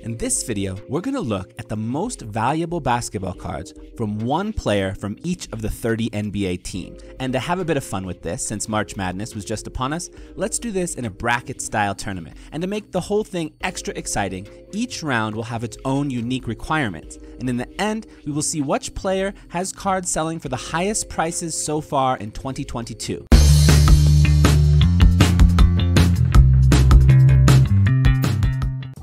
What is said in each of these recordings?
In this video, we're going to look at the most valuable basketball cards from one player from each of the 30 NBA teams. And to have a bit of fun with this, since March Madness was just upon us, let's do this in a bracket-style tournament. And to make the whole thing extra exciting, each round will have its own unique requirements. And in the end, we will see which player has cards selling for the highest prices so far in 2022.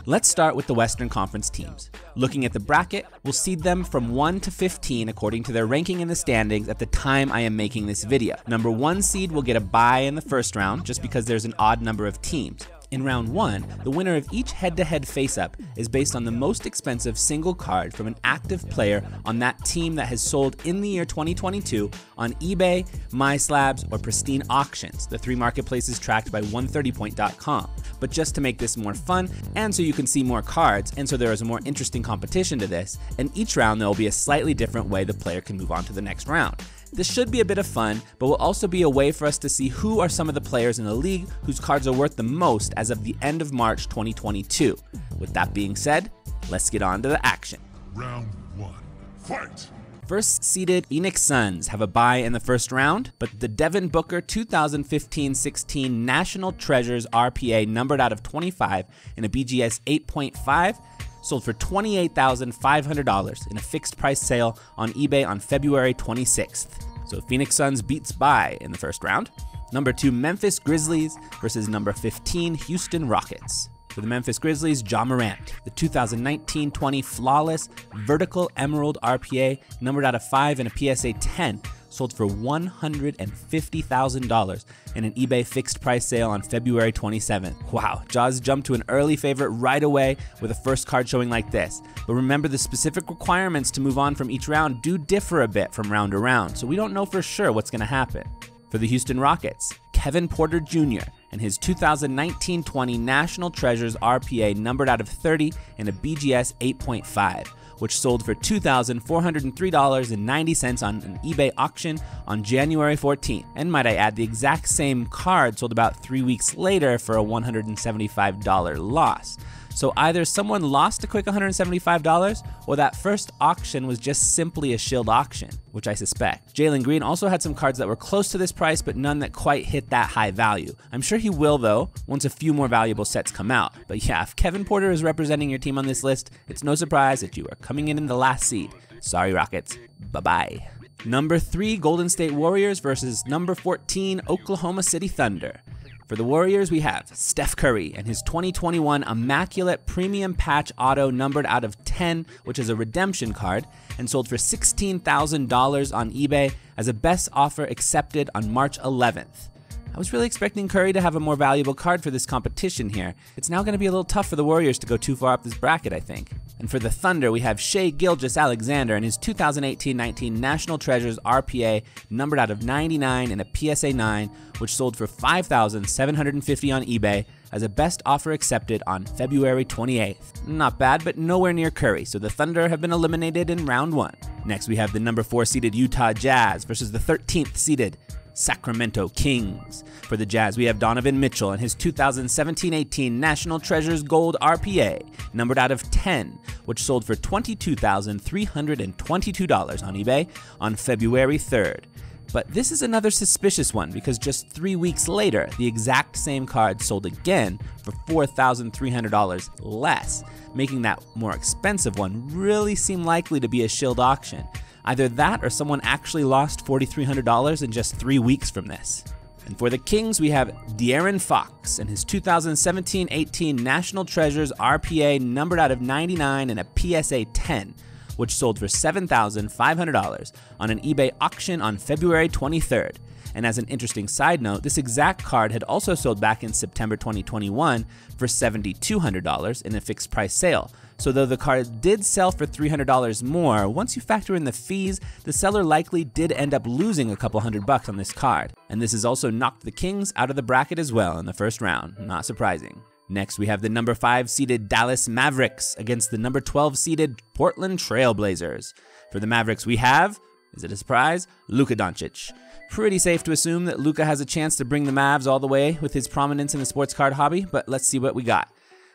Let's start with the Western Conference teams. Looking at the bracket, we'll seed them from 1 to 15 according to their ranking in the standings at the time I am making this video. Number 1 seed will get a bye in the first round just because there's an odd number of teams. In round 1, the winner of each head-to-head face-up is based on the most expensive single card from an active player on that team that has sold in the year 2022 on eBay, MySlabs, or Pristine Auctions, the 3 marketplaces tracked by 130point.com. But just to make this more fun, and so you can see more cards, and so there is a more interesting competition to this, in each round there will be a slightly different way the player can move on to the next round. This should be a bit of fun, but will also be a way for us to see who are some of the players in the league whose cards are worth the most as of the end of March 2022. With that being said, let's get on to the action. Round 1, fight! First seeded Phoenix Suns have a bye in the first round, but the Devin Booker 2015-16 National Treasures RPA numbered out of 25 in a BGS 8.5 sold for $28,500 in a fixed price sale on eBay on February 26th. So Phoenix Suns beats bye in the first round. Number 2 Memphis Grizzlies versus number 15 Houston Rockets. For the Memphis Grizzlies, Ja Morant, the 2019-20 Flawless Vertical Emerald RPA numbered out of 5 in a PSA 10 sold for $150,000 in an eBay fixed price sale on February 27th. Wow, Ja's jumped to an early favorite right away with a first card showing like this. But remember, the specific requirements to move on from each round do differ a bit from round to round, so we don't know for sure what's going to happen. For the Houston Rockets, Kevin Porter Jr. and his 2019-20 National Treasures RPA numbered out of 30 in a BGS 8.5. which sold for $2,403.90 on an eBay auction on January 14th. And might I add, the exact same card sold about 3 weeks later for a $175 loss. So either someone lost a quick $175, or that first auction was just simply a shilled auction, which I suspect. Jalen Green also had some cards that were close to this price, but none that quite hit that high value. I'm sure he will though, once a few more valuable sets come out. But yeah, if Kevin Porter is representing your team on this list, it's no surprise that you are coming in the last seed. Sorry Rockets, bye-bye. Number 3 Golden State Warriors versus number 14 Oklahoma City Thunder. For the Warriors, we have Steph Curry and his 2021 Immaculate Premium Patch Auto numbered out of 10, which is a redemption card, and sold for $16,000 on eBay as a best offer accepted on March 11th. I was really expecting Curry to have a more valuable card for this competition here. It's now going to be a little tough for the Warriors to go too far up this bracket, I think. And for the Thunder, we have Shai Gilgeous-Alexander and his 2018-19 National Treasures RPA numbered out of 99 in a PSA 9, which sold for $5,750 on eBay as a best offer accepted on February 28th. Not bad, but nowhere near Curry, so the Thunder have been eliminated in round 1. Next, we have the number 4 seeded Utah Jazz versus the 13th seeded Sacramento Kings. For the Jazz, we have Donovan Mitchell and his 2017-18 National Treasures Gold RPA, numbered out of 10, which sold for $22,322 on eBay on February 3rd. But this is another suspicious one because just 3 weeks later, the exact same card sold again for $4,300 less, making that more expensive one really seem likely to be a shilled auction. Either that or someone actually lost $4,300 in just 3 weeks from this. And for the Kings, we have Dieren Fox and his 2017-18 National Treasures RPA numbered out of 99 in a PSA 10, which sold for $7,500 on an eBay auction on February 23rd. And as an interesting side note, this exact card had also sold back in September 2021 for $7,200 in a fixed price sale. So though the card did sell for $300 more, once you factor in the fees, the seller likely did end up losing a couple $100 on this card. And this has also knocked the Kings out of the bracket as well in the first round, not surprising. Next, we have the number 5 seeded Dallas Mavericks against the number 12 seeded Portland Trailblazers. For the Mavericks, we have, is it a surprise, Luca Doncic. Pretty safe to assume that Luca has a chance to bring the Mavs all the way with his prominence in the sports card hobby, but let's see what we got.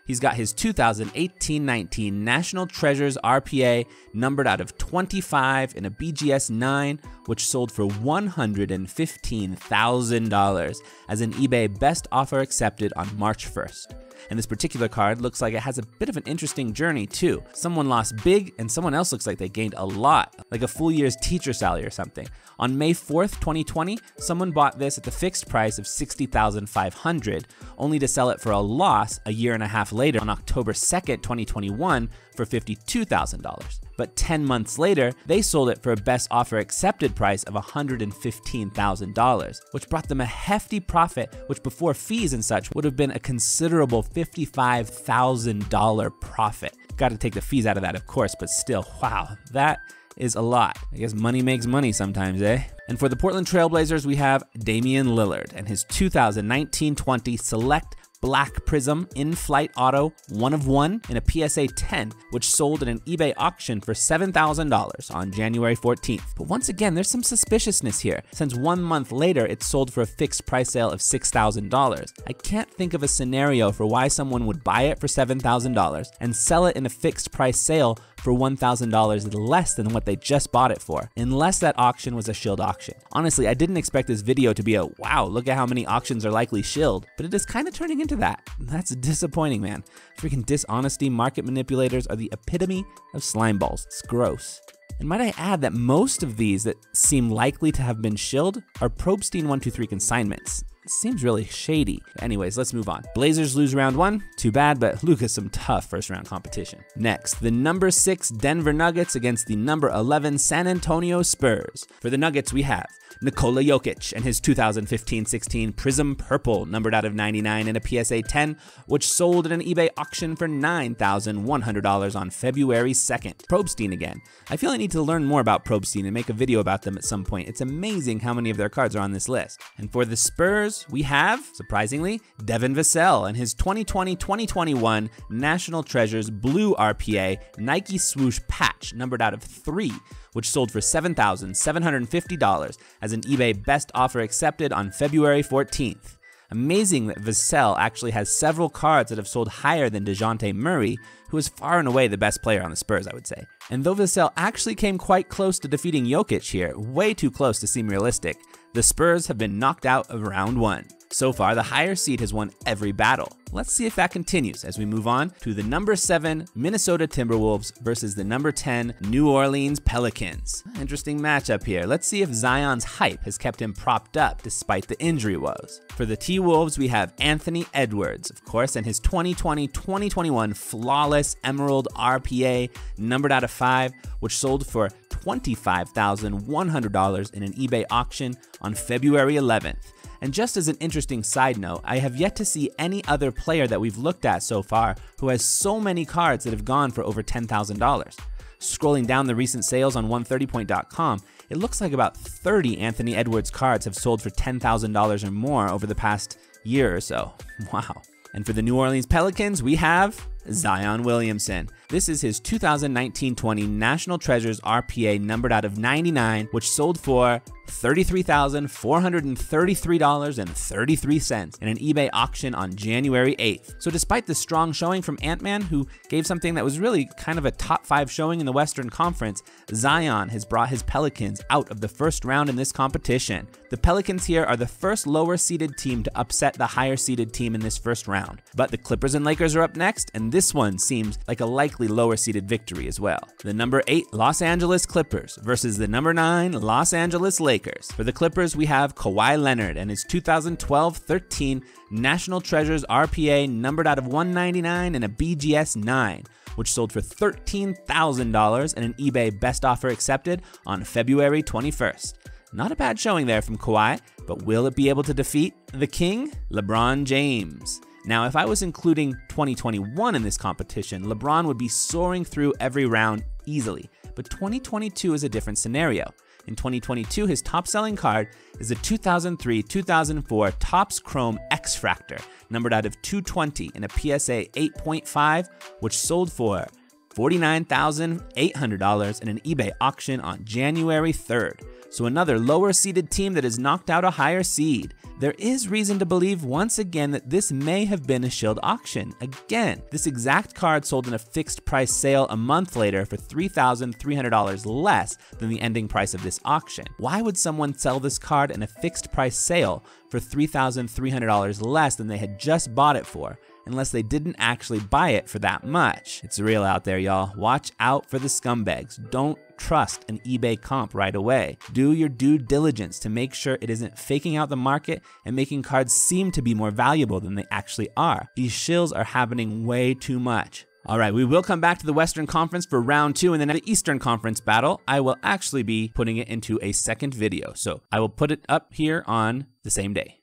He's got his 2018-19 National Treasures RPA numbered out of 25 in a BGS 9, which sold for $115,000 as an eBay best offer accepted on March 1st. And this particular card looks like it has a bit of an interesting journey too. Someone lost big and someone else looks like they gained a lot, like a full year's teacher salary or something. On May 4th, 2020, someone bought this at the fixed price of $60,500, only to sell it for a loss a year and a half later on October 2nd, 2021 for $52,000. But 10 months later, they sold it for a best offer accepted price of $115,000, which brought them a hefty profit, which before fees and such would have been a considerable $55,000 profit. Got to take the fees out of that, of course, but still, wow, that is a lot. I guess money makes money sometimes, eh? And for the Portland Trailblazers, we have Damian Lillard and his 2019-20 Select Black Prism in-flight auto 1 of 1 in a PSA 10, which sold at an eBay auction for $7,000 on January 14th. But once again, there's some suspiciousness here, since 1 month later it sold for a fixed price sale of $6,000. I can't think of a scenario for why someone would buy it for $7,000 and sell it in a fixed price sale for $1,000 less than what they just bought it for, unless that auction was a shilled auction. Honestly, I didn't expect this video to be a, wow, look at how many auctions are likely shilled, but it is kind of turning into that. That's disappointing, man. Freaking dishonesty market manipulators are the epitome of slime balls. It's gross. And might I add that most of these that seem likely to have been shilled are Probstein 123 consignments. It seems really shady. Anyways, let's move on. Blazers lose round 1. Too bad, but Luca's some tough first round competition. Next, the number 6 Denver Nuggets against the number 11 San Antonio Spurs. For the Nuggets, we have Nikola Jokic and his 2015-16 Prism Purple numbered out of 99 in a PSA 10, which sold at an eBay auction for $9,100 on February 2nd. Probstein again. I feel I need to learn more about Probstein and make a video about them at some point. It's amazing how many of their cards are on this list. And for the Spurs, we have, surprisingly, Devin Vassell and his 2020-2021 National Treasures Blue RPA Nike Swoosh Patch numbered out of 3, which sold for $7,750 as an eBay best offer accepted on February 14th. Amazing that Vassell actually has several cards that have sold higher than DeJounte Murray, who is far and away the best player on the Spurs, I would say. And though Vassell actually came quite close to defeating Jokic here, way too close to seem realistic, the Spurs have been knocked out of round 1. So far, the higher seed has won every battle. Let's see if that continues as we move on to the number 7 Minnesota Timberwolves versus the number 10 New Orleans Pelicans. Interesting matchup here. Let's see if Zion's hype has kept him propped up despite the injury woes. For the T-Wolves, we have Anthony Edwards, of course, and his 2020-2021 Flawless Emerald RPA numbered out of 5, which sold for $25,100 in an eBay auction on February 11th. And just as an interesting side note, I have yet to see any other player that we've looked at so far who has so many cards that have gone for over $10,000. Scrolling down the recent sales on 130point.com, it looks like about 30 Anthony Edwards cards have sold for $10,000 or more over the past year or so. Wow. And for the New Orleans Pelicans, we have Zion Williamson. This is his 2019-20 National Treasures RPA numbered out of 99, which sold for $33,433.33 in an eBay auction on January 8th. So despite the strong showing from Ant-Man, who gave something that was really kind of a top 5 showing in the Western Conference, Zion has brought his Pelicans out of the first round in this competition. The Pelicans here are the first lower seeded team to upset the higher seeded team in this first round. But the Clippers and Lakers are up next, and this one seems like a likely lower seeded victory as well. The number 8 Los Angeles Clippers versus the number 9 Los Angeles Lakers. For the Clippers, we have Kawhi Leonard and his 2012-13 National Treasures RPA numbered out of 199 in a BGS 9, which sold for $13,000 and an eBay best offer accepted on February 21st. Not a bad showing there from Kawhi, but will it be able to defeat the King, LeBron James? Now, if I was including 2021 in this competition, LeBron would be soaring through every round easily, but 2022 is a different scenario. In 2022, his top-selling card is a 2003-2004 Topps Chrome X-Fractor, numbered out of 220 in a PSA 8.5, which sold for $49,800 in an eBay auction on January 3rd. So another lower seeded team that has knocked out a higher seed. There is reason to believe once again that this may have been a shilled auction. Again, this exact card sold in a fixed price sale a month later for $3,300 less than the ending price of this auction. Why would someone sell this card in a fixed price sale for $3,300 less than they had just bought it for, unless they didn't actually buy it for that much? It's real out there, y'all. Watch out for the scumbags. Don't trust an eBay comp right away. Do your due diligence to make sure it isn't faking out the market and making cards seem to be more valuable than they actually are. These shills are happening way too much. All right, we will come back to the Western Conference for round 2, and then the Eastern Conference battle, I will actually be putting it into a second video. So I will put it up here on the same day.